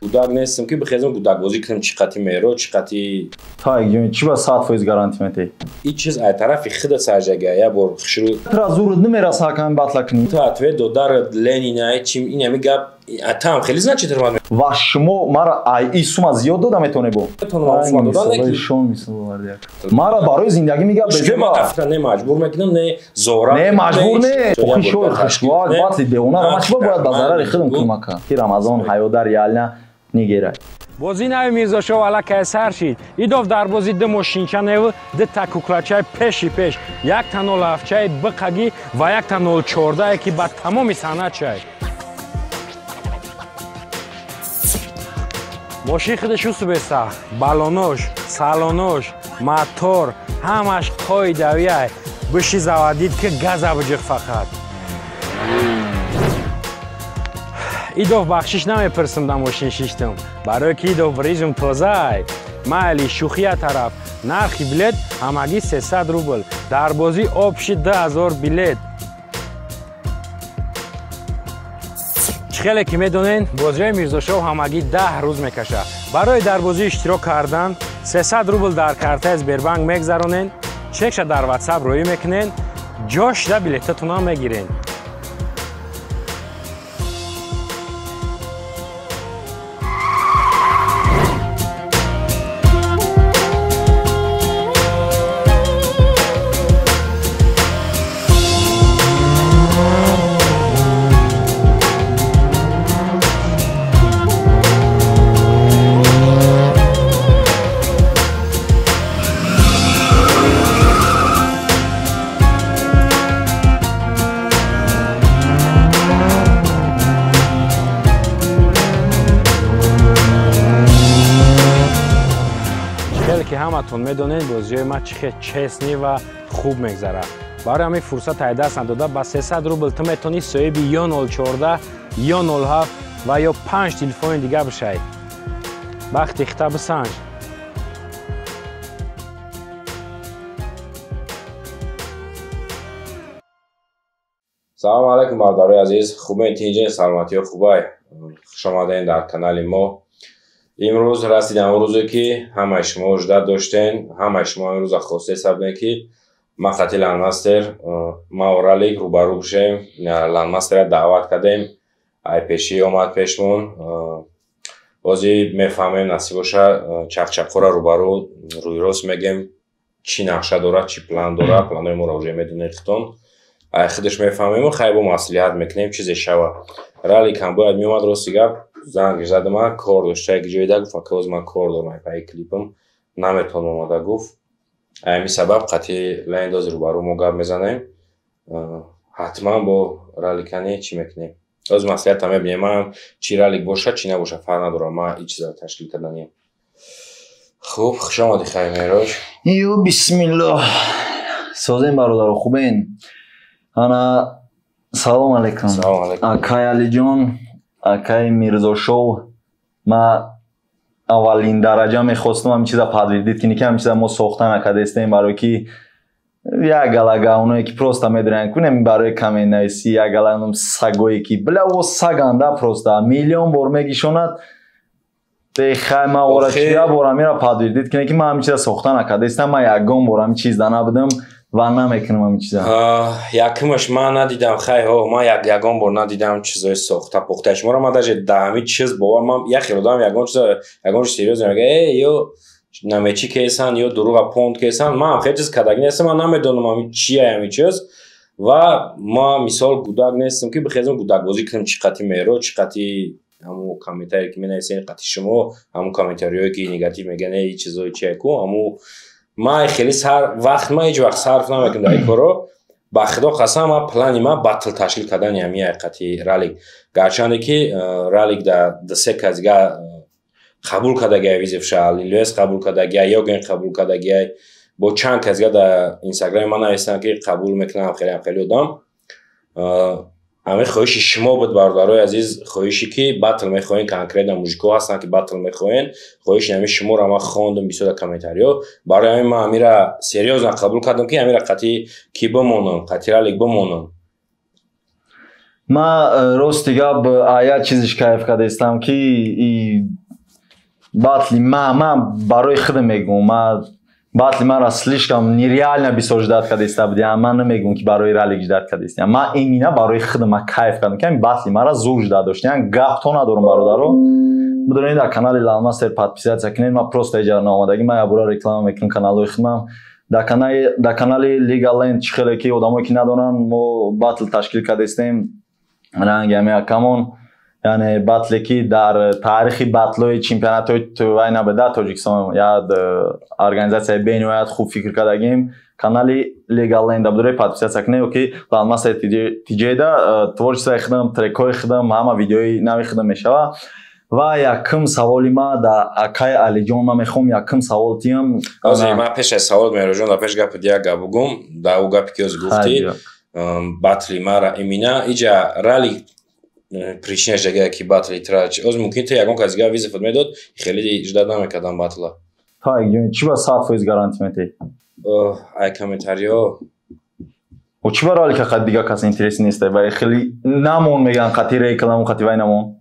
گوداگ نیستم که بخیزم گوداگ بازی کنم چقدر میرو چقدر تا چی با 100% گارانتی میتی این چیز از طرف خود سرجگه یا بر خشرو ترا زور نمیرسه کام باطلا کنی تو اتوی دودار لنینای چیم این همی گپ اتام خیلی زن چطور مال و شما مرا ای سوما زیاد دادم میتونه بو تو نمی‌فهمی دادن نکی شون میسوار مرا برای زندگی میگه بده ما با افرا نه مجبور میکنم نه زورا نه مجبور نه خو شو خشوار باطل دیونا را مش باید بازار خودم کمک کنم کی رمضان حیادر یالنا نگیره بازی نوی میرزاشو والا کیسر شید ایدوف در بازی ده ماشینچا نو ده تکوکلاچای پیشی پیش یک تا 07 چای بقگی و یک تا 014 که با تمامی سنت چای ماشین خودش اوسو بسته بالونوش سالونوش موتور همش قای دویه بشی زوادید که گاز بجق فقط ایدوف بخشش نمیپرسم در ماشین شیشتم برای که ایدوف بریزم تازه مالی شوخی طرف نرخی بلیت همگی 300 روبل در بازی آبشی 10,000 بلیت خیلی که میدونین بازی میرزاشو همگی 10 روز میکشه برای در بازی اشتراک کردن 300 روبل در کارت از بیربانک میگذرونین چکش در واتساپ روی میکنین جاش ده بلیتتون هم میگیرین که همتون میدونین بازی ما چه چسنی و خوب میگذره برای همین فرصت های دست نداده با 300 روبل تو میتونی صاحب یا 014 یا 07 و یا 5 تلفن دیگه بشی وقتی خطاب سنج سلام علیکم بردارای عزیز خوبه اینجا سلامتی و خوبه خوش آمدین در کانال ما امروز رسیدم روزی که همه شما وجدت داشتین همه شما امروز خواسته سبنه که ما خطی لندمستر ما و رالیک روبرو بشیم لندمستر دعوت کردیم ای پیشی آمد پیشمون بازی میفهمیم نصیب باشه چق را روبرو روی راست میگیم چی نقشه داره چی پلان داره پلانای ما رو میدونه اختون ای خودش میفهمیم و خیلی با مسئولیت میکنیم چیزی شوه رالیک هم باید میومد راستی گفت زنگ زدم من کار داشته یک جایی ده گفت که از من کار دارم پای کلیپم نمیتونم اومده گفت همین سبب قطعی لنداز رو برای ما گپ میزنیم حتما با رالیکنی چی میکنیم از مسئولیت هم ببینیم من چی رالیک باشه چی نباشه فرق نداره ما این چیزا تشکیل کردنیم خوب خوش آمدی خیلی میراج یو بسم الله سازیم برادر خوبین انا سلام علیکم سلام علیکم اکای علی جان اکای میرزا شو ما اولین درجه میخواستم همین چیزا پدیدید که همین چیزا ما ساختن نکردیم برای که یک گلاگا اونایی که پروستا میدونن کنیم برای کامنت نویسی یک گلاگا سگویی که بلا و سگنده پروستا میلیون بار میگیشوند به خیمه ورا چیا بار میرا پدیدید که ما همین چیزا ساختن نکردیم ما یگام بار همین چیز نبودم و نمیکنم همین چیزا یکمش من ندیدم خیلی ما یگان بار ندیدم چیزای ساخته پخته شما رو من در دهمی چیز باور من یکی رو دارم یگان سریوز میگه یا نمیچی کیسن یا دروغ پوند کیسن من خیلی چیز کداگی نیستم من نمیدونم همین چیه همین چیز و ما مثال گوداگ نیستم که بخیزم گوداگ بازی کنم چقدر میرو چقدر همو کامنتاری که مینویسین قطعی شما همو کامنتاریایی که نگاتیو میگن این چیزای چیه کو همو ما خیلی وقت ما هیچ وقت صرف نمیکنم در این کارو با خدا قسم ما پلانی ما بطل تشکیل کردن یمی حقیقتی رالیک گرچنده که رالیک در سه کزگاه قبول کردگی ویزیف شال لیوس قبول کردگی یا گن قبول کردگی با چند کزگاه در اینستاگرام من نوشتن که قبول میکنم خیلی آدم همه خواهش شما بود بردارای عزیز خواهشی که بطل میخواین کانکریت موزیکو هستن که بطل میخواین خواهش همه شما رو ما خواندم بیشتر کامنتاریو برای همین ما امیرا سریوز قبول کردم که امیرا قطعی کی بمونم قطعی رالیک بمونم ма рости гап ая чизиш кайф кардастам ки батли ман барои худам мегӯм батли маро слишком нереально бисёр ждат кардастам будам ман намегӯм ки барои ралли ждат кардастам ман имина барои худам кайф кардам ки батли маро зур ждат доштам гапто надорам бародаро بدونید در کانال لالماستر پادپیسیت کنید ما پروست اجاره نامدگی ما برای رکلام میکنم کانال خودم در کانال لیگال لند چخیلی که آدمایی که ندونن ما باتل تشکیل کرده استیم رنگ همه اکمون یعنی باتلی که در تاریخ باتلوی چمپیونات توی نبوده تاجیکستان یا ارگانیزاسیون بین‌المللی خوب فکر کردیم کانال لیگال لند برای پادپیسیت کنید که لالماستر تیجیده تورچ خودم ترکای خودم همه ویدیوی نوی خودم میشود و یکم سوالی ما در اکای علی جان ما میخوام یکم سوال تیم از ما پیش از سوال میرو جان پیش گپ دیگه گفتم در او گپی که از گفتی باتلی ما را امینا ایجا رالی پریشنش دیگه کی باتلی تراج از ممکن تو یکم کازیگا ویزه فوت میداد خیلی جداد نمیکردم باتلا تا یک چی با 100% گارانتی میتی ای کامنتاریو و چی برای که خود دیگه کسی اینترسی نیسته ولی خیلی نمون میگن خطی ریکلام خطی وای نمون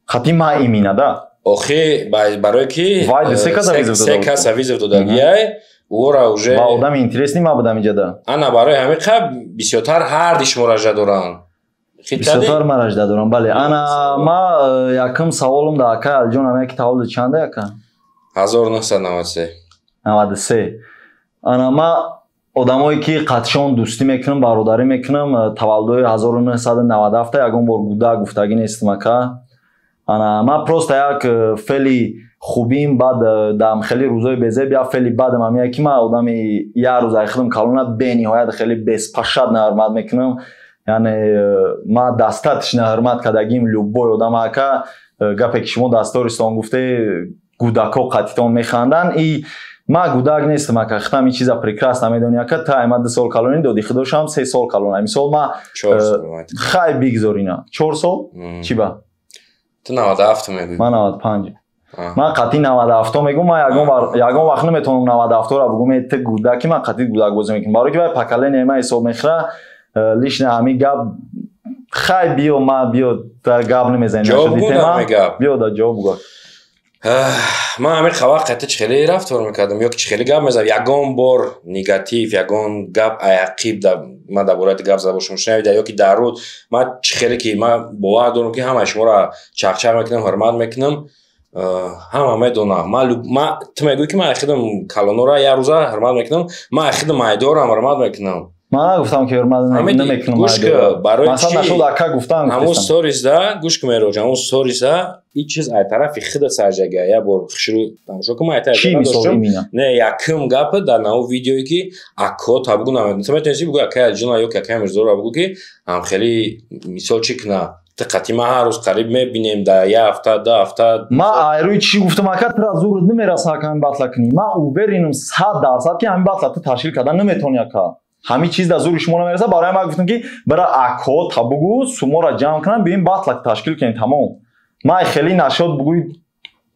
خطی ما ایمینا دا آخه برای کی سه کس ویزه دادگیه ورا уже با آدم اینترس نیم بودم اینجا دا انا برای همین قبل بسیارتر هر دیش مراجعه دارن بسیارتر مراجعه دارن بله انا ما یکم سوالم دا اکا الجون همه که تاول چنده اکا 1993 93 انا ما آدمایی که قطشان دوستی میکنم برادری میکنم تولد 1997 یکم بار گوده گفتگی نیستم اکا ما просто як фели хубим бад дам хели рӯзои безеб я фели бадам ам ки ма одами я рӯза худам калона бениҳоят хели беспашад наҳурмат мекунам яъне ма дастатиш наҳурмат кардагим любой одам ака гапе ки шумо дастористон гуфте гудако қатитон механдан и ма гудак нестам ака худам ин чиза прекрасно медони ака та ма 2 сол калони доди худошам 3 сол калона мисол ма хай бигзорина 4 сол чи ба تو 97 میگویی من 95 من قطعی 97 میگم من یگان وقت نمیتونم 97 رو بگم ات گودکی من قطعی گودک بازی میکنم برای که پکله نیمه حساب میخره لیش نمی گاب خای بیو ما بیو در گاب نمیزنی شدی تمام بیو دا جواب بگو من همین خواهد قطعی خیلی رفتار میکردم یا که خیلی گاب میزنم یگان بار نگاتیو یگان گاب عقیب در من در بورت گاب زده باشم شنیدم یا که در رود من خیلی که من باور دارم که همه شما را چخچخ میکنم حرمت میکنم همه میدونم من تو میگویی که من خودم کلانو را یه روزه حرمت میکنم من خودم مایدارم حرمت میکنم من گفتم که حرمت نمیکنم گوش که برای مثلا نشد اکا گفتم همون ستوریز ده گوش که میرو جان همون ستوریز ده این چیز از طرف خود سرجگه یا بر شروع تماشا کنم از چی میسازی مینا نه یکم گپ در نو ویدیویی که اکو تا بگو نمیدونم تو میتونی بگو اکا جنا یا که اکا مرزورا بگو که هم خیلی مثال چی کنه دقتی ما هر روز قریب میبینیم در یه هفته 2 هفته ما روی چی گفتم اکا تر زور نمیرسه که همین باطلا کنی ما اوبرینم 100% که همین باطلا تو تشکیل کردن نمیتونی اکا همه چیز در زور شما نمیرسه برای ما گفتم که برای اکو تا بگو شما را جمع کنن ببین باطلا تشکیل کنین تمام ما خیلی نشد بگوید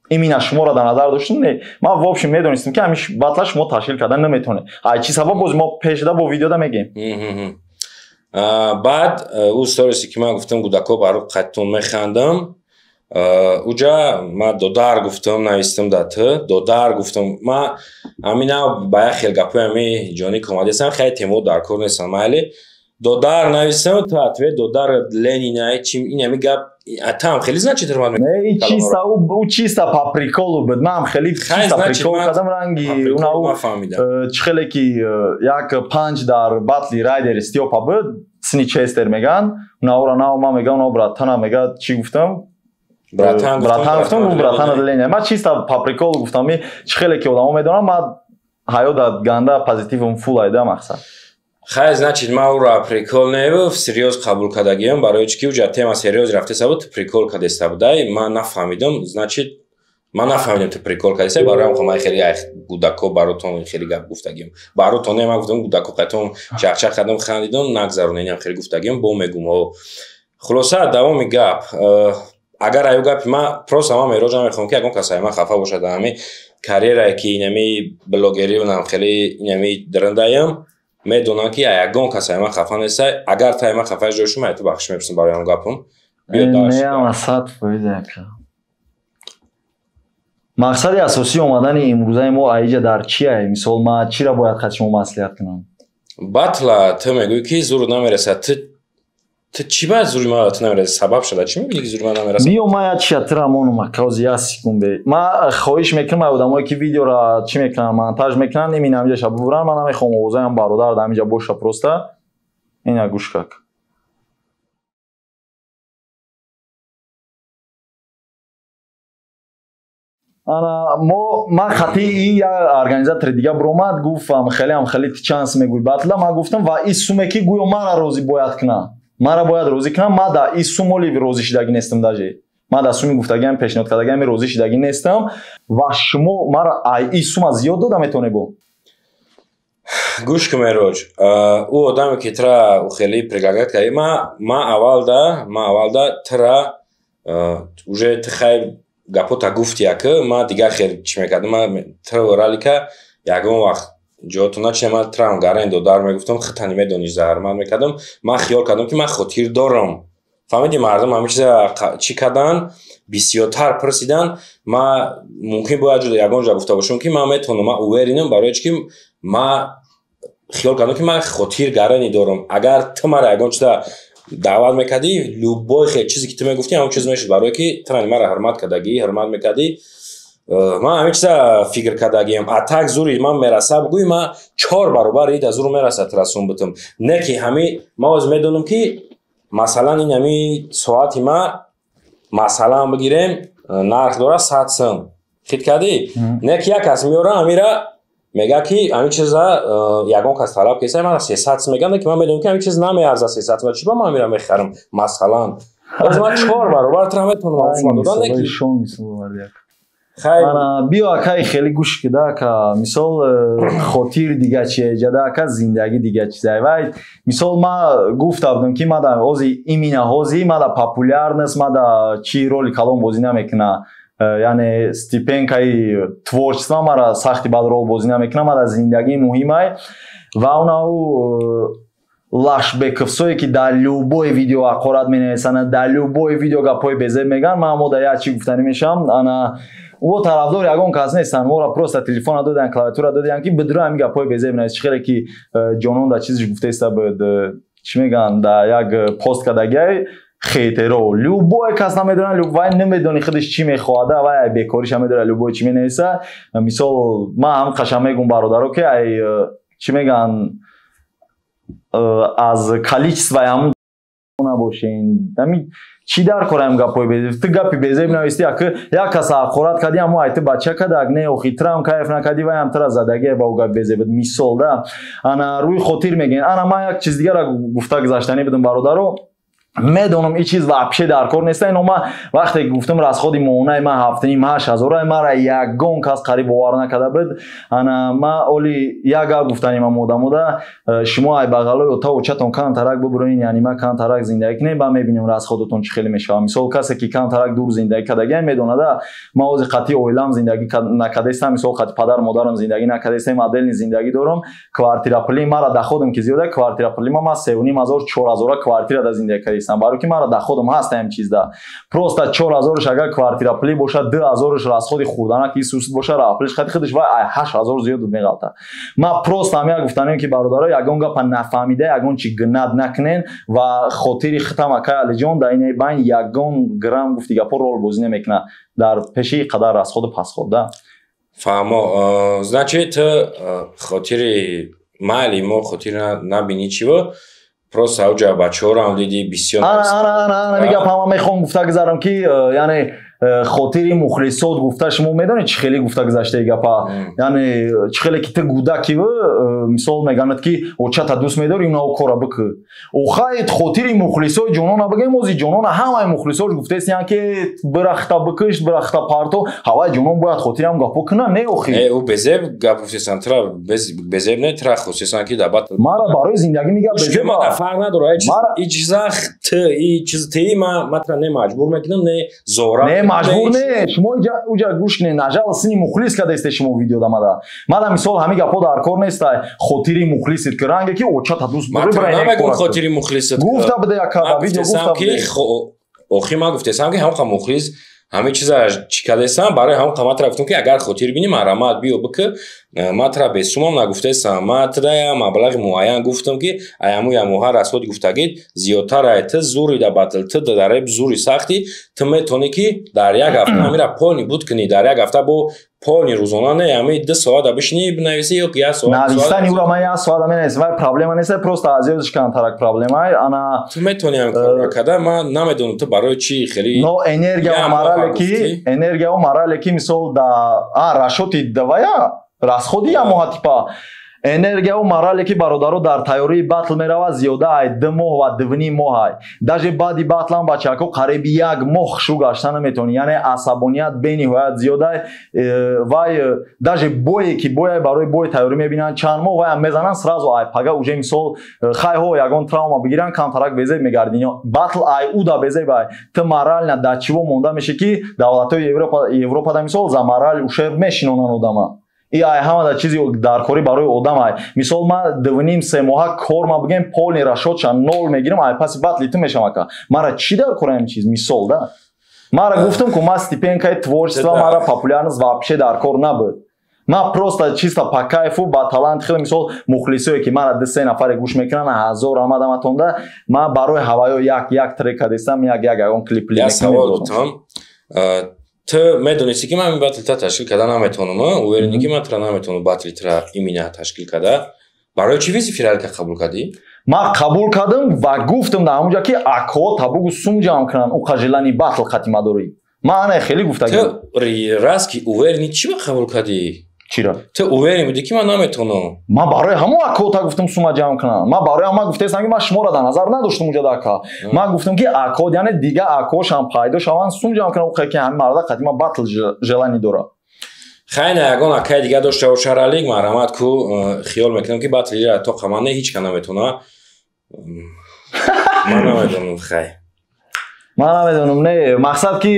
ایمینا شما را در نظر داشتم نه ما واقعا میدونستیم که همیش باطلا شما تشکیل کردن نمیتونه ای چی سبب باز ما پیش دا با ویدیو دا میگیم بعد اون استوریسی که من گفتم گوداکو برای قطعون میخندم اوجا ما دودار گفتم نویستم داته دودار گفتم ما همینا باید خیلی گپوی همی جانی کمادی هستم خیلی تیمو در کار نیستم مالی دودار نویستم تو اتوی دودار لنینای چیم این همی گپ اتام خیلی زن چی ترمان میکنم نه این چیستا او چیستا پاپریکولو بود من خیلی چیستا پاپریکول کدام رنگی اونو خیلی که یک 5 در باتلی رایدر استیوپا بود سنیچستر میگن اونو را ناو ما میگن اونو براتانا میگه چی گفتم براتان گفتم براتان دلینه ما چیستا پاپریکول گفتم خیلی که آدمو میدونم ما هایو گنده پوزیتیوم فول ایده مقصد خیلی значит ما او را پریکول نیو سریوز قبول کردگیم برای چی که تема سریوز رفته سبود پریکول کردسته بودای من نفهمیدم значит من نفهمیدم تو پریکول کردسته برای هم خیلی خیلی گوداکو براتون خیلی گپ گفتگیم براتون من گفتم گوداکو قطعم چخچخ کردم خندیدم نگذرونینم خیلی گفتگیم با میگم و خلاصه دوام گپ اگر ایو گپ ما просто ما میروجا میخوام که اگه کسای ما خفه باشه همین کاریرایی که اینمی بلاگری و خیلی اینمی درندایم медонам ки ягон кас ай ман хафа неста агар та ай ман хафааш ҷойшум ай ту бахшиш мепурсам барои ҳамон гапам неам 100% ака мақсади асосии омадани имрӯзаи мо аиҷа дар чи ай мисол ман чиро бояд хати шумо маслиҳат кунам батла ту мегӯӣ ки зур намерасад ту чӣ баъд зури ман ту намерасад сабаб шуда чӣ мебинӣ ки зури ман намерасад биё ман як чиатира монум ака ози як секунде ман хоҳиш мекунам ай одамое ки видеора чӣ мекунанд монтаж мекунанд имин ҳамиҷаша бубуранд ман намехоҳам овозаям бародар ҳамиҷа боша просто ин як гӯш как ман хати и як организатори дига биромад гуфтам хеле ти чанс мегӯй батла ман гуфтам ва ин суме ки гӯё мара розӣ бояд кунам мара бояд розӣ кунам ман да ин сумоли розӣ шудагӣ нестам даже ман да суми гуфтагиам пешниҳод кардагиам розӣ шудагӣ нестам ва шумо мара ин сума зиёд дода метавонед бо гӯш кун мероҷ ӯ одаме ки тра хеле предлагат кард ман аввалда тра уже ты хай гапота гуфти яка ман дигар хеле чӣ мекардам ман тра ралика ягон вақт ҷоатона чи ман трам гарендо дар мегуфтам хитани медониш заҳрманд мекардам ман хиёл кардам ки ман хотир дорам фаҳмиди мардум ҳама чиза чӣ кардан бисёртар пурсидан ман мумкин бояд ҷуда ягон ҷо гуфта бошам ки ман метавонам ман уверинам барои чӣ ки ман хиёл кардам ки ман хотир гарани дорам агар ту мара ягон чиза даъват мекардӣ любой хел чизе ки ту мегуфтӣ ҳамон чиз мешуд барое ки трани мара ҳурмат кардагӣ ҳурмат мекардӣ ман ҳамин чиза фикр кардагиам а так зури ман мераса бигӯи ман 4 баробари ида зур мераса расум битам не ки ҳамин ман оз медонам ки масалан ин ҳамин соати ман масалан бигирем нарх дора 100 сом хит кардӣ не ки як кас меёра ҳамира мега ки ҳамин чиза ягон кас талаб кеса ман 300 сом мегам ки ман медонам ки ҳамин чиз намеарзад 300 сом чӣ ба ман ҳамира мехарам масалан аз ман 4 баробар тра метавонам сума додан не ки биё акаи хеле гӯш кида ака мисол хотир дига чие ҷада ака зиндагӣ дига чизай вай мисол ман гуфта будам ки мада ози имина ҳози мада популяр нест мада чи роли калон бозӣ намекуна яъне стипендкаи творчества мара сахти бад рол бозӣ намекуна мада зиндагӣ муҳимай ва онау лашбековсое ки дар любое видео ҳақорат менависанд дар любое видео гапҳои безеб мегӯянд ман мода як чӣ гуфтанӣ мешавам ана во тарафдори ягон кас нестанд мора просто телефона доданд клавиатура доданд ки бидуро ҳамин гапҳои безеб навис чӣ хеле ки ҷонон да чизиш гуфтаиста буд чӣ мегӯянд да як пост кардагиай хетеро любой кас намедонад вай намедони худаш чӣ мехоҳада вай бекориша медора любой чӣ менависа мисол ман ҳам қашан мегӯям бародаро ки ай чӣ мегӯянд аз количествои ҳамун набошен ҳамин чӣ дар кораем гапҳои безеб ту гапи безеб нависти як кас ҳақорат кардӣ аммо ай ту бача кадак не охи трам кайф накардӣ вай ҳам тура задагӣ ба ӯ гап безеб мисол да ана рӯи хотир мегӯянд ана ман як чиз дигара гуфта гузаштанӣ будам бародаро медонам ин чиз вообще дар кор неста ино ман вақте гуфтам расходи моҳонаи ман 7,5-8 мара ягон кас қариб бовар накарда буд ана ман оли як гап гуфтанӣ ман мода шумо ай бағалои ота очатон камтарак бубуроин яъни ман камтарак зиндагӣ кунем ба мебинем расходатон чӣ хеле мешава мисол касе ки камтарак дур зиндагӣ кардагиам медонада ман ози қати оилам зиндагӣ накардаистам мисол қати падару модарам зиндагӣ накардаистам отдельни зиндагӣ дорам квартира пули мара доходам ки зиёда квартира пули ман 3,500-4,000 квартира да зиндагӣ кардам барои ки мара доходам ҳаст ҳам чизда просто 4,000 агар квартира пули бошад 2,000 расходи хурданаки сусид бошад раҳпулиш хати худаш ва 8,000 зиёд меғалта ман просто ҳам як гуфтанем ки бародаро ягон гапа нафаҳмида ягон чи гнад накунен ва хотири хитам акай алиҷон дар ин байн ягон грамм гуфти гапо рол бозӣ намекуна дар пеши қадар расходу пасходда фаҳмо значит хотири майли мо хотир набинӣ чиво просто ауҷа бачаҳорам диди бисёр ана мегапам мехоҳам гуфта гузарам ки яъне хотири мухлисот гуфта шумо медонед чӣ хеле гуфта гузаштаи гапа яъне чӣ хеле ки ту гудаки мисол мегӯянд ки очата дӯст медори унао кора бикӯ охайт хотири мухлисои ҷонона бигем ози ҷонона ҳамаи мухлисош гуфтаистиянд ки бирахта бикиш бирахта парто ҳавай ҷонон бояд хотири ҳам гапо кунад не охи ӯ безеб гап гуфтаистанд тра безеб не тра хусисан ки дабат мара барои зиндагӣ мегӯям безеб фарқ надорад ин чиза ин чиз тии ма тра не маҷбур мекунам не зора мажбур не шумо уҷа гӯш кинед нажал сини мухлис када истед шумо видео дамада мада мисол ҳами гапҳо дар кор нестай хотири мухлисит ки ранге ки очата дӯст намегум хотири мухлисит гуфта биде якада видео гуфта биде охир ма гуфтесам ки ҳамқа мухлис ҳаме чиза чӣ кардесам барои ҳам қаматра гуфтам ки агар хотир бинӣ марамат биё бики матра бесумам нагуфтесам матрая маблағи муайян гуфтам ки аяму ямуҳа расоди гуфтагид зиёдтарай ти зури да батл ти дареб зури сахти ти метони ки дар як ҳафта ҳамира полни буд кини дар як ҳафта бо полни рӯзона не ҳами 2 соата бишини бинависи ё ки 1 соат навистани ура ман 1 соата менависам вай проблема нест просто аз ёдиш камтарак проблемай ана ти метони ҳам кор када ман намедонам ти барои чӣ хеле но энергия марале ки мисол да рашоти давая расходи ямоҳа типа энергияу марале ки бародаро дар тайёрии батл меравад зиёда ай 2 моҳ ва 2.5 моҳ ай даже баъди батлам бачако қариби 1 моҳ хушу гашта наметавонӣ яъне асабоният бениҳоят зиёда вай даже бое ки бояй барои бои тайёрӣ мебинанд чанд моҳ ваям мезананд сразу ай пага уже мисол хайҳо ягон травма бигиранд камтарак безеб мегардини батл ай уда безеб ай ти марална да чиво монда меши ки давлатҳои европада мисол за марал ушеб мешинонанд одама и ай ҳамада чизи дар кори барои одам ай мисол ман 2.5-3 моҳа кор ма бигем полни рашодша 0 мегирам ай паси батли ту мешавам ака мара чӣ дар кори ҳамин чиз мисол да мара гуфтам ку ман стипендияи творчество мара популярность вообще дар кор набуд ман просто чисто по кайфу ба таланти худам мисол мухлисое ки мара 2-3 нафаре гӯш мекунанд 1000 омадаматонда ман барои ҳаваё як трек кадестам ягон клип ти медонисти ки ман ин батлита ташкил карда наметавонам уверени ки ман тра наметавонам батлитра имина ташкил карда барои чӣ визи фиралка қабул кардӣ ман қабул кардам ва гуфтам дар ҳамонҷа ки акҳо табугу сум ҷамъ кунанд уқа жилани батл қатима дорӣ ман ана хеле гуфтагӣ ти раст ки уверени чӣ ба қабул кардӣ чира ти уверен будӣ ки ман наметавонам ман барои ҳамон акҳота гуфтам сума ҷамъ кунанд ман барои ҳама гуфтаистам ки ман шуморо дар назар надоштам уҷа дака ман гуфтам ки акҳо яъне дига акҳошам пайдо шаванд сум ҷамъ кунанд уқа ки ҳамин марда қатима батл желани дорад хайна ягон акаи дига дошта бошад алик марҳамат ку хиёл мекунам ки батлира то қамане ҳеҷ ка наметавона ман намедонам хай ман намедонам не мақсад ки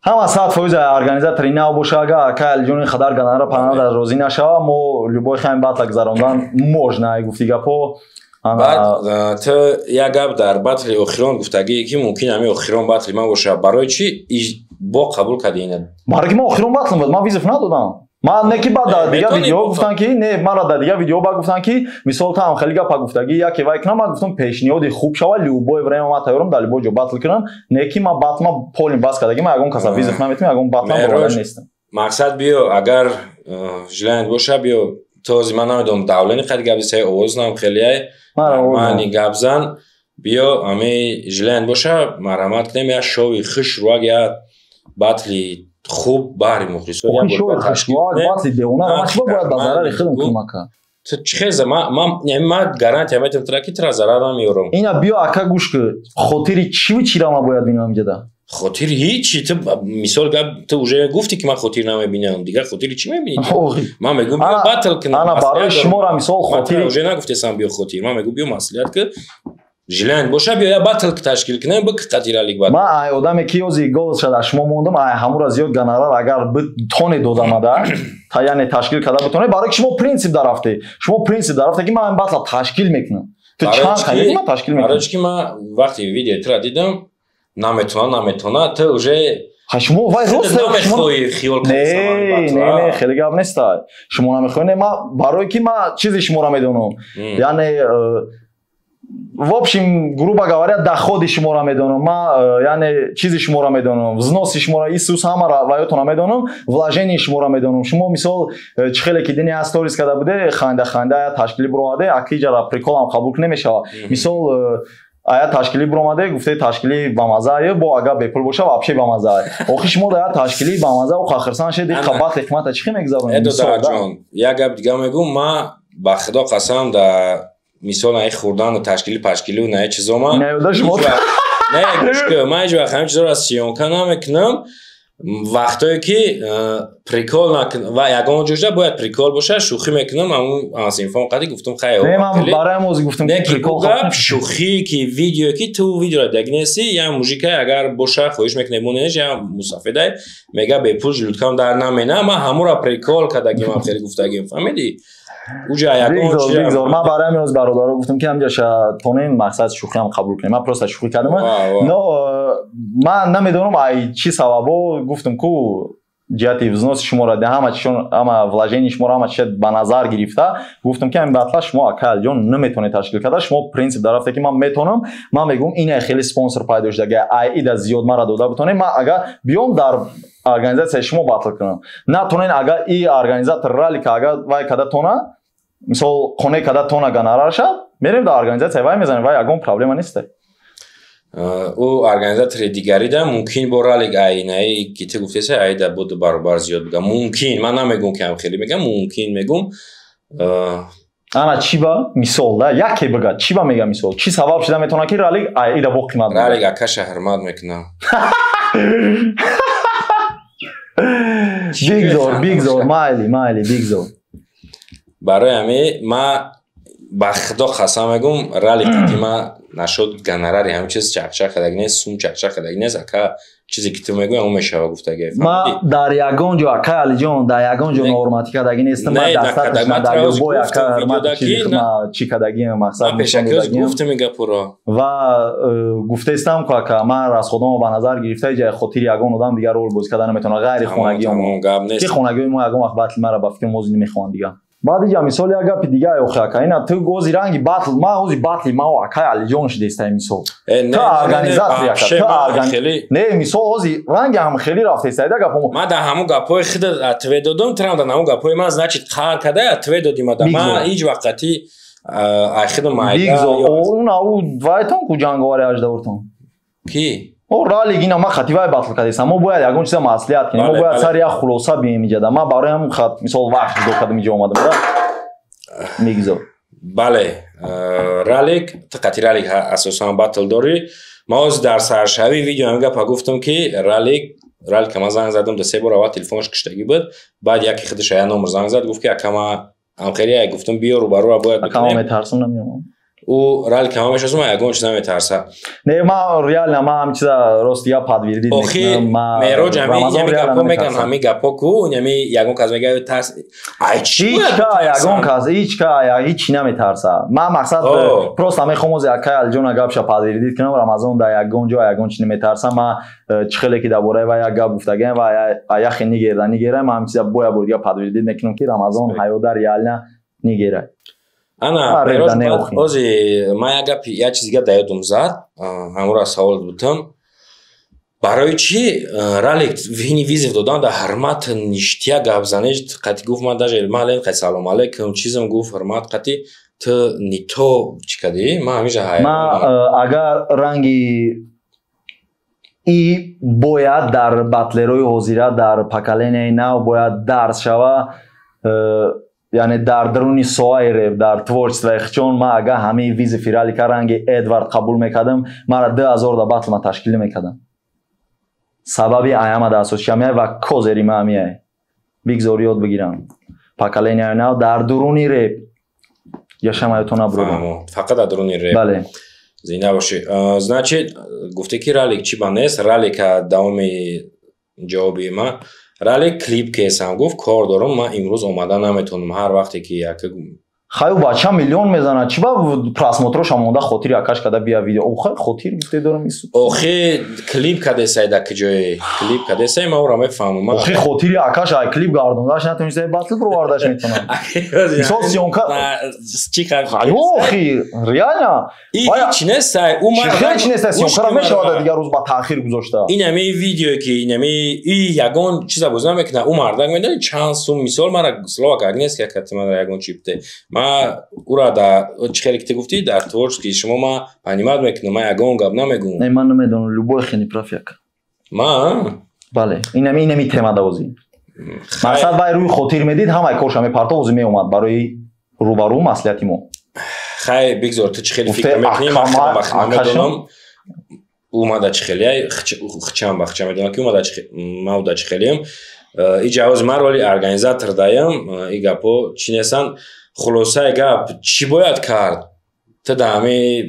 ҳама сад фоиза организатори нав боша агар акай алиҷони хадар ганара панада розӣ нашава мо любои хаим батла гузарондан можна гуфти гапҳо баъд ти як гап дар батли охирон гуфтагие ки мумкин ҳами охирон батли ман боша барои чӣ бо қабул кардӣ ина барои ки ман охирон батлам буд ман визиф надодам ман не ки баъд дар дига видео гуфтан ки не мара дар дига видео ба гуфтан ки мисол таам хеле гапа гуфтагӣ яке вай кунам ман гуфтам пешниҳоди хуб шава любое время ман тайёрам дар любое ҷо батл кунам не ки ман батма полни бас кардаги ман ягон каса визиф наметавонам ягон батлам борода нестам мақсад биё агар жиланд боша биё този ман намедонам давлени қади гапзисаи овознам хелеай мани гапзан биё ами жиланд боша марҳамат кунем я шови хуш руак я батли хуб баҳри мухлисо чхеза ман гарантия метавонам тра ки тра зарар намеёрам ина биё ака гӯш ки хотири чиву чира ман бояд бинам ҷада хотири ҳичи ти мисол гап ти уже гуфти ки ман хотир намебинам дигар хотири чӣ мебинӣ ман мегӯм биё батл кунам ана барои шумора мисол хотири уже нагуфтесам биё хотир ман мегӯм биё маслиҳат ки жиланд боша биё я батл ташкил кунем бик қатиралик бад ман ай одаме ки ёзи гол шада шумо мондам ай ҳамура зиёд ганарар агар тоне додамада та яъне ташкил карда битоне барои ки шумо принсип дарафте ки ман батла ташкил мекунам ту чанд қайди ман ташкил мекунам барои ки ман вақти видео тра дидам наметона ти уже шумо вай рост намехоҳӣ хиёл не хеле гап нестай шумо намехоҳӣ не ман барои ки ман чизи шуморо медонам яъне в общем грубо говоря доходи шуморо медонам ман яъне чизи шуморо медонам взноси шуморо исус ҳама раваётона медонам вложении шуморо медонам шумо мисол чӣ хеле ки дини сторис карда буде ханда ташкили биромаде акиҷара приколам қабул намешавад мисол ая ташкилӣ биромаде гуфте ташкилӣ ба маззае бо агар бепул боша вообще ба маззае охир шумо дар ташкилӣ ба мазза охирсан шед қабат ҳикмата чӣ мегзаронед эдодарҷон як гап дига мегӯм ман ба худо қасам дар мисол наи хӯрдану ташкилӣ пашкилӣ наи чизо ман неёда шумо не гӯш ки ман ҳеҷ вақт ҳамин чизоро аз сиёнка намекунам вақтое ки прикол ва ягон ҷӯшда бояд прикол боша шӯхӣ мекунам ҳамун синфон қади гуфтам хай барои мо гуфтам прикол гап шӯхӣ ки видео ки ту видеоро дагнеси я мужикай агар боша хоҳиш мекунем монеш я мусафидай мега бепул ҷулуткам дар намена ма ҳамура прикол кадагимам хеле гуфтагим фаҳмидӣ уҷа ягон бигзор ман барои ҳамин бародаро гуфтам ки ҳамҷа тонин мақсад шӯхиам қабул кунем ман просто шӯхӣ кардам но ман намедонам ай чӣ сабабо гуфтам ку ҷиҳати взноси шуморо ҳама вложени шуморо ҳама чиз ба назар гирифта гуфтам ки ҳамин батла шумо акалҷон наметавонед ташкил карда шумо принцип дарафта ки ман метавонам ман мегӯям ина хеле спонсор пайдо шуда ай ида зиёд мара дода битонем ман агар биём дар организатсияи шумо батл кунам натонен агар и организатор ралли ка агар вай када тона мисол хоне када тона ганарашад мерем дар организатсияи вай мезанем вай ягон проблема несте ӯ организатори дигарида мумкин бо раллик айнаи ки ту гуфтеса айда буду баробар зиёд бига мумкин ман намегӯм ки ҳам хеле мегам мумкин мегӯм ана чӣ ба мисол да яке бига чӣ ба мега мисол чӣ сабаб шуда метавона ки раллик айда бо қимат раллик акаша ҳурмат мекунам бигзор майли бигзор барои ҳамин ма ба худо қасам мегӯм раллик ки ма нашуд гонорари ҳамин чиз чақчақ кадаг нест сум чақчақ кадаг нест ака чизе ки ту мегӯям ҳамон мешава гуфтаги ма дар ягон ҷо ака алиҷон дар ягон ҷо норматӣ кадаги нестам ма дастаташ надаги бо ака ҳурмати чизи чӣ кадаги мақсад пешакиёз гуфтами гапуро ва гуфтаистам ку ака ман расходамо ба назар гирифта ҷай хотири ягон одам дигар рол бозӣ карда наметавонам ғайри хонагиём ки хонагиёи мо ягон вақт батли мара ба фикри мози намехоҳанд дигар баъди ҷа мисол як гапи дигаре охи ака ина ту гози ранги батл ма ози батли ма ака алиҷон шудестаи мисол ту организатори ака не мисол ози ранги ҳам хеле рафтестаи да гапо ма дар ҳамун гапҳои худа атве додам трам дар ҳамун гапҳои ман значит қар кадай атве додима да ма ҳеҷ вақти айхиду майда ӯ двайтон ку ҷанговари аждауртон ки ралли гина ма хативай батл кардестам мо бояд ягон чиза маслиҳат кунем мо бояд сари як хулоса бием иҷада ма барои ҳам хат мисол вақт ҳизор кардам иҷо омадам да мегзор бале раллик ту қати раллик асосан батл дорӣ ма оз дар саршавӣ видео ҳамин гапа гуфтам ки раллика ма занг задам да се бор аввал телефонаш киштагӣ буд баъд яке худи шая номер занг зад гуфт ки ака ма ҳамхелия гуфтам биё рӯбарура бояд ака ма метарсам намеомам ӯ ралли ка ма мешинасам ягон чиз наметарса не ма реально ма ҳам чиза рости я подтвердид охи мероҷ ҳамин гапо меган ҳамин гапо ку ҳами ягон кас мега тарс ай чӣ ягон кас ҳичи наметарса ма мақсад просто мехоҳам ози акай алиҷона гапша подтвердид кунам рамазон дар ягон ҷо ягон чи наметарса ма чӣ хеле ки дар бораи ва як гап гуфтагем ва яхе нигера ма ҳамин чиза боя бурдига подтвердид мекунам ки рамазон ҳаёда реально нигера ана ози ма як гапи як чиз дига дар ёдам зад ҳамура савол будам барои чӣ раллик вини визив додан дар ҳурмат ништия гап занед қати гуфт ма даже мален қати салом алейкум чизам гуфт ҳурмат қати ту нито чӣ кади ма ҳамиша ма агар ранги и бояд дар батлерои ҳозира дар поколениyaи нав бояд дарс шава яъне дар даруни соаи реп дар творчествои хичон ма агар ҳамаи визи фиралика ранги эдвард қабул мекардам мара 2000 да батл ма ташкил мекардам сабаби аяма да асосиамияй ва козери ма амияй бигзор ёд бигирам поколениyaи нав дар дуруни реп яшамаятона бурудам фақат дар дуруни реп бале зинда бошӣ значит гуфте ки раллик чӣ ба нест раллика давоми ҷавоби ма раллик клип кесам гуфт кор дорам ман имрӯз омада наметавонам ҳар вақте ки яка хай бача миллион мезанад чӣ ба просмотроша монда хотири акаш када бия видео охи хотир гуфте дорам охи клип кадесай да киҷое клип кадесай ма ӯра мефаҳмам охи хотири акаш ай клип гардондаш натонистай батл провардаш метавонам мисол сиёнка чӣ хай охи реально ҳеҷ нестай ӯ ма ҳеҷ нестай сиёнкара мешавад дигар рӯз ба таъхир гузошта ин ҳами видео ки ин ҳами ягон чиза бозӣ намекунад ӯ мардак медонӣ чанд сум мисол мара словак агнес ки кати мара ягон чӣ бите ма ура да чӣ хеле ки ту гуфтӣ дар творчески шумо ма понимат мекунам ма ягон гап намегӯм не ман намедонам любой хини прав як ма бале инами тема давозӣ мақсад вай рӯи хотир медид ҳамаи корша мепартовози меомад барои рӯбарӯ маслиҳати мо хай бигзор ту чӣ хеле фикр мекунӣ ма медонам اومده چه خیلی خچم بخچم میدونم که اومده ما اومده چه خیلیم ایجاز مارولی ارگانیزاتور دایم ایگاپو چی نسان خلاصه ایگاب چی باید کرد تا دامی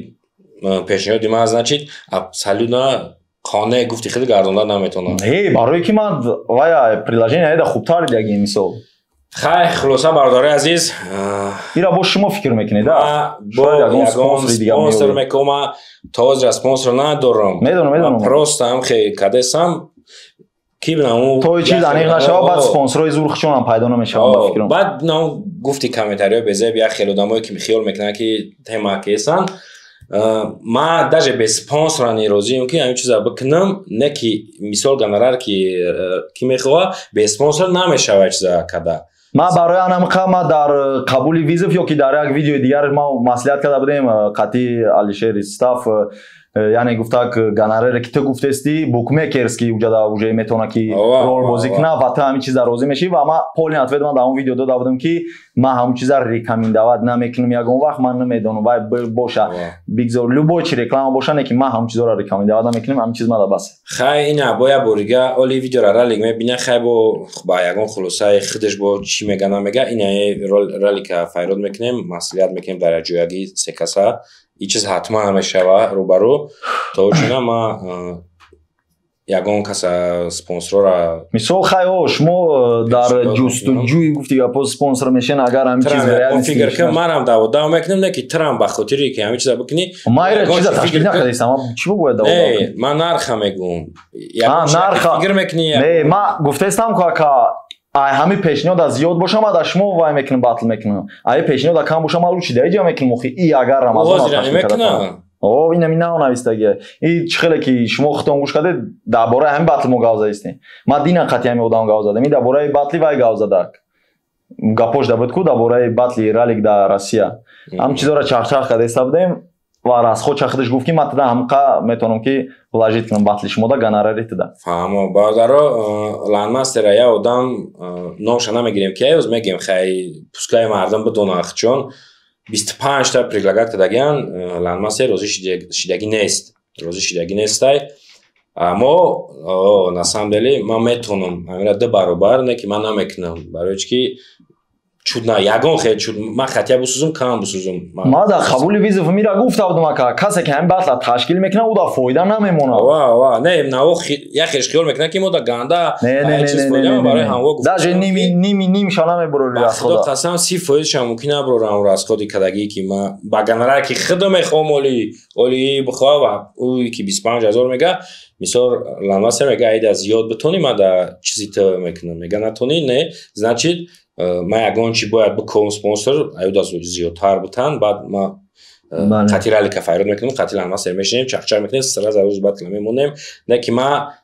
پیشنهادی ما значит абсолютно خانه گفتی خیلی گردوندن نمیتونم برای که من وای приложение ایده خوبتر دیگه مثال خیلی خلاصه برادر عزیز ایرا با شما فکر میکنید با یگان سپانسر میکنم تازه سپانسر ندارم میدونم پروستم خیلی کدسم کی بنام تو چیز دانیق نشوا بعد سپانسرای زورخشون هم پیدا نمیشه با فکرم بعد نام گفتی کامنتاریا بذار بیا خیلی آدمایی که خیال میکنن که تما کیسن ما даже без спонсора не розием ки ҳамин чиза бикунам не ки мисол гонорар ки мехоҳа без спонсор намешавад чиза када ма барои анамиқа ма дар қабули визов ё ки дар як видеои дигар ма маслиҳат карда будем қатъи алишер истаф яъне гуфта гонораре ки ту гуфтести букмекерски уҷада уже метавона ки рол бозӣ кунад ва ту ҳамин чиза розӣ мешавӣ ва ма полни ответ ман дар он видео дода будам ки ман ҳамон чиза рекомендовать намекунам ягон вақт ман намедонам вай боша бигзор любой чи реклама боша не ки ман ҳамон чизоро рекомендовать намекунам ҳамин чиз мада бас хай ина боя борига оли видеоро ралик мебина хай ба ягон хулосаи худаш бо чӣ мега намега ина ралика файрод мекунем маслиҳат мекунем дар ҷояги се каса این چیز حتما همیشه روبرو تا چونه ما یگان کس سپانسر را مثال خیلی شما در جستجوی گفتی که پس سپانسر میشن اگر همین چیز برای فکر کنم منم دعوت میکنم نه که ترام بخاطری که همین چیزا بکنی ما این چیزا تشکیل نکردیم اما چی باید دعوت نه من نرخ میگم فکر میکنی نه ما گفتم که ай ҳами пешниҳода зиёд бошам ада шумо вай мекунам батл мекунам ай пешниҳода кам бошам алу чи даиҷа мекунам охи и агар рамазон мекунам о ина мина навистаги и чихеле ки шумо хутон гӯш кардед дар бораи ҳами батл мо гав задистем ма дина қатъи ҳами одам гав задам и дар бораи батли вай гав задак гапош да буд ку дар бораи батли ралик дар россия ҳам чизоро чарчах кардаиста будем ва расход чахидаш гуфт ки ман туда ҳамқа метавонам ки вложить кунам батли шумода гонорари туда фаҳмо бародаро ланмастера я одам номша намегирем ки ёз мегем хай пускай мардам бидонанд чун 25 та предлагат кардагиан ланмастер розӣ шидаги нест розӣ шидаги нестай аммо на самом деле ман метавонам ҳамира ду баробар не ки ман намекунам барои чи ки чудна ягон хел чуд ман хатия бисӯзам кам бисӯзам ма дар қабули визов мира гуфта будам ка касе ки ҳамин батла ташкил мекунад ӯ дар фоида намемонад ва не наво яхеш хиёл мекунад ки мо дар ганда барои ҳамво даже нимша намебурори расхода худо қасам 30% мумкин набурорам расходи кадагӣ ки ма ба гонораре ки худо мехоҳам оли бихоҳа ва ӯи ки 25000 мега мисол ланвасер мега айда зиёд битонӣ ма дар чизи ту мекунам мега натонӣ не значит ма ягон чи бояд бикунам спонсор аюда зиёдтар бутан баъд ма қатъи ралика файрод мекунем қатъи ланвасер мешинем чахчах мекунем сразу рӯз батл мемонем не ки ма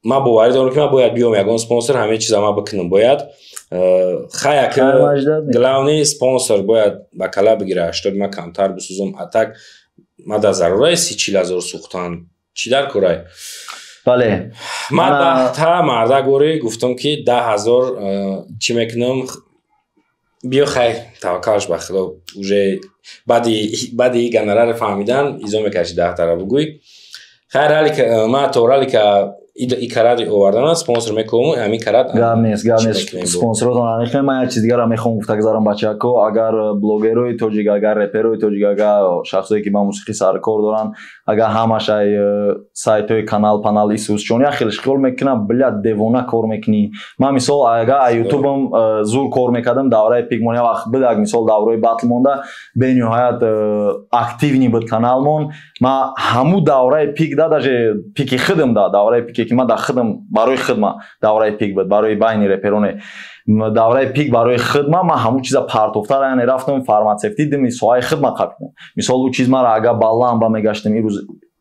боварӣ дорам ки ма бояд биём ягон спонсор ҳамаи чиза ма бикунам бояд хая ки главни спонсор бояд ба кала бигира 80 ма камтар бисӯзам атак ма дар зарурае 30-40 сӯхтан чӣ дар корай бале ма та марда гори гуфтам ки 10,000 чӣ мекунам биё хай таваккалш ба худо уже баъди гонораре фаҳмидан изо мекаши 10 тара бугӯй хай ралика ма то ралика и каради овардан спонсор мекунам ҳамин карад гап нест спонсоротон анихем ман як чиз дигара мехоҳам гуфта гузарам бачако агар блогерои тоҷик агар реперои тоҷик агар шахсое ки ба мусиқӣ саркор доранд агар ҳамаш ай сайтои канал панал исӯзчон я хелиш хиёл мекунам блят девона кор мекунӣ ман мисол агар ай ютубам зур кор мекардам давраи пикмон я вақт бидак мисол давраи батл монда бениҳоят активни буд каналмон ман ҳамун давраи пик да даже пики худам да давраи пики ки ман дар худам барои худма давраи пик буд барои байни репероне давраи пик барои худма ман ҳамун чиза партофта яъне рафтам фармацевтӣ дими соҳаи худма қабидам мисол ӯ чиз мара агар ба ламба мегаштам ирӯз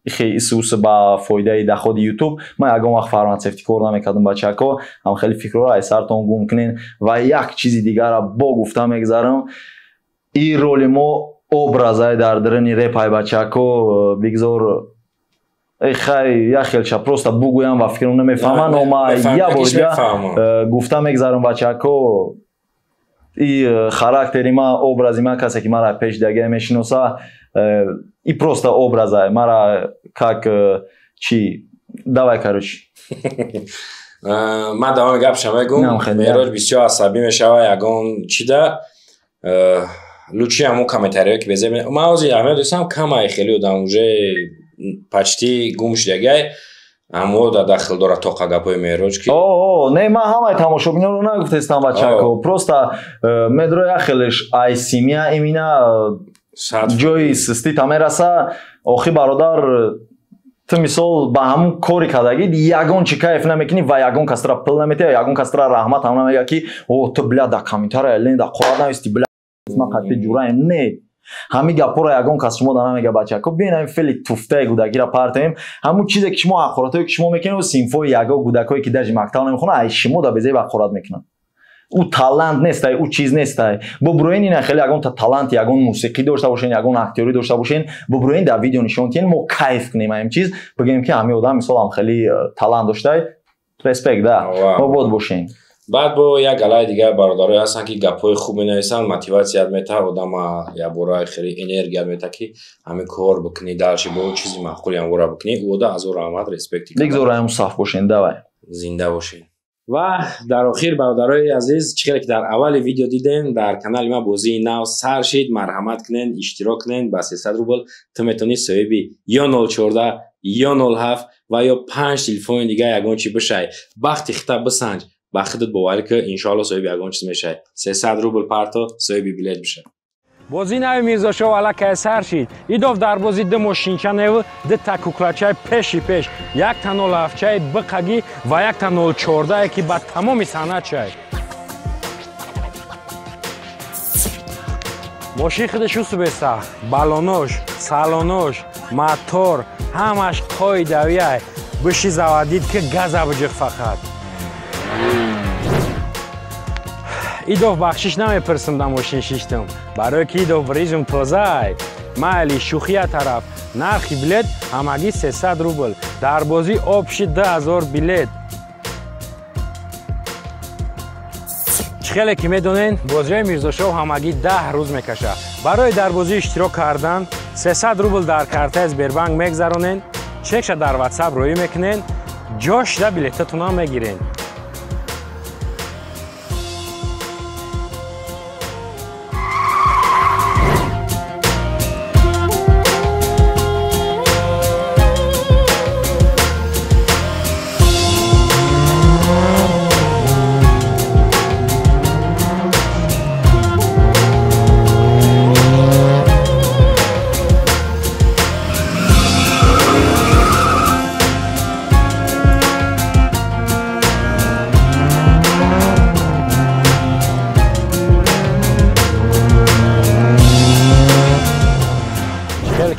хеле исӯс ба фоидаи доходи ютуб ман ягон вақт фармацевтӣ кор намекардам бачако ҳам хеле фикрро ай сартон гум кунен ва як чизи дигара бо гуфта мегзарам ин роли мо образай дар дарини репай бачако бигзор хай я хелча просто бугӯям ва фикрам намефаҳмам но ма я борига гуфта мегзарам бачако и характери ма образи ма касе ки мара пеш дагия мешиноса и просто образай мара как چی давай короче من دوام گپشم بگم میراج بسیار عصبی میشه یگان چیده لوچی همون کامنتاریو که بزنم من از احمد دوستم کم خیلی دادم اونجا почти گم شده اما در داخل داره توقع گپای میراج که نه من همه تماشابینا رو نگفتم بچه‌ها просто медро яхелеш ай семья именно جوی سستی تامراسا آخی برادر تو مثال با همون کاری کردگی یگان چی کیف نمیکنی و یگان کس را پل نمیتی یگان کس را رحمت هم نمیگه که او تو بلا دا کامنتار الین دا قرار نویستی بلا ما قطع جورا نه همین گپا را یگان کس شما دا نمیگه بچه کو ببین این فعلی توفته گودکی را پرتیم همون چیزی که شما اخراتی که شما میکنید و سیمفو یگا گودکایی که در مکتب نمیخونه ای شما دا بزای بخورات میکنن او талант نیست او چیز نیست ببروین این خیلی یگان талант یگان موسیقی داشته باشین یگان اکتوری داشته باشین ببروین در ویدیو نشون تین ما کیف کنیم این چیز بگیم که همه آدم مثلا هم خیلی талант داشته ریسپکت ده ما بود باشین بعد با یک گلای دیگه برادرای هستن که گپای خوب می‌نویسن موتیواسیت میده آدم یا برای خیلی انرژی میده که همین کار بکنی دالشی با چیزی معقولی هم ورا بکنی او ده از رحمت ریسپکت دیگه زورا صاف باشین دوای زنده باشین و در آخر برادرای عزیز چیزی که در اول ویدیو دیدین در کانال ما بازی نو سر شید مرحمت کنین اشتراک کنین با 300 روبل تو میتونی صاحبی یا 014 یا 07 و یا 5 تلفن دیگه یگان چی بشه وقتی خطاب بسنج با خودت باور که ان شاء الله صاحب یگان چیز میشه 300 روبل پارتو صاحب بلیت بشه بازی نوی میرزاشو والا کیسر شید ایداف در بازی ده ماشینچه نو ده تکوکلچه پیش یک تا 07 بقگی و یک تا 014 که با تمام سنت شد ماشین خودش شو بسته بالونوش سالونوش موتور همش قای دویه بشی زوادید که گاز بجق فقط ایداف بخشش نمیپرسم در ماشین شیشتم برای که ایداف بریزم تازه مالی شوخیه طرف نرخی بلیت همگی 300 روبل در بازی آب شد 10,000 بلیت خیلی که میدونین بازی میرزاشو همگی 10 روز میکشه برای در بازی اشتراک کردن 300 روبل در کارت اسبربانک میگذرونین چکش در واتساپ روی میکنین جاش ده بلیتتون هم میگیرین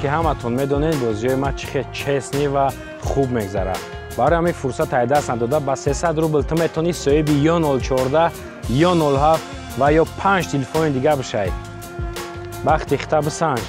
که همتون میدونین بازی ما چه چسنی و خوب میگذره برای همین فرصت ای دست نداده با 300 روبل تو میتونی صاحب یا 014 یا 07 و یا 5 تلفن دیگه بشه وقتی خطاب بسنج